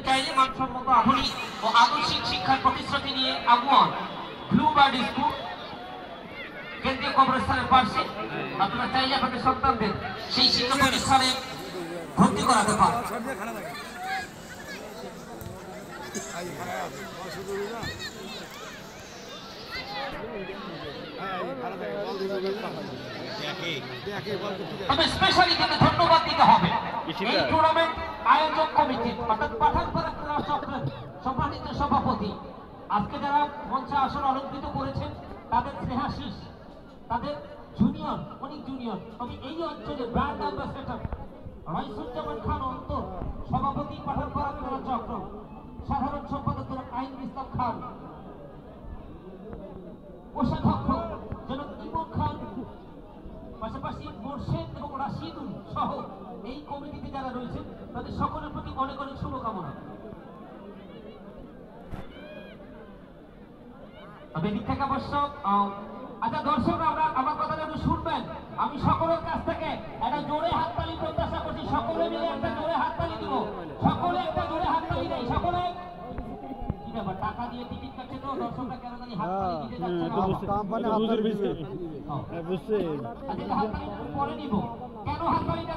চাইলে মানসম্মত আধুনিক ও আদর্শিক শিক্ষার প্রতিশ্রুতি নিয়ে আগুয়ান ব্লুবার্ড স্কুল কেন্দ্রীয় কবরস্থানের পাশে আপনারা চাইলে আপনাদের সন্তানদের সেই শিক্ষা প্রতিষ্ঠানে ভর্তি করাতে পারেন। তবে স্পেশালি কিন্তু ধন্যবাদ দিতে হবে এই টুর্নামেন্ট আয়োজক কমিটি অর্থাৎ পাঠানপাড়া ক্রীড়া চক্রের সম্মানিত সভাপতি, আজকে যারা মঞ্চে আসন অলঙ্কৃত করেছেন তাদের স্নেহাশিস, তাদের জুনিয়র অনেক জুনিয়র, তবে এই অঞ্চলে ব্র্যান্ড অ্যাম্বাসেডর রাইসুজ্জামান খান অন্তর, সভাপতি পাঠানপাড়া ক্রীড়া চক্র, সাধারণ সম্পাদক আইনুল ইসলাম খান, কোষাধ্যক্ষ জনাব ইমন খান, পাশাপাশি মোর্শেদ এবং রাশিদুল সহ এই কমিটিতে যারা রয়েছেন তাদের সকলের প্রতি অনেক অনেক শুভকামনা। তবে এদিক থেকে অবশ্য আচ্ছা দর্শকরা আমরা আমার কথাটা একটু শুনবেন। আমি সকলের কাছ থেকে একটা জোরে হাততালি প্রত্যাশা করছি, সকলে মিলে একটা জোরে হাততালি দিব, সকলে একটা জোরে হাততালি দেয়, সকলে কি ব্যাপার টাকা দিয়ে টিকিট কাটছে তো দর্শকরা কেন জানি হাততালি দিতে যাচ্ছে না, কোম্পানি হাততালি দিচ্ছে বুঝছেন, আচ্ছা হাততালি পরে নিব, কেন হাততালিটা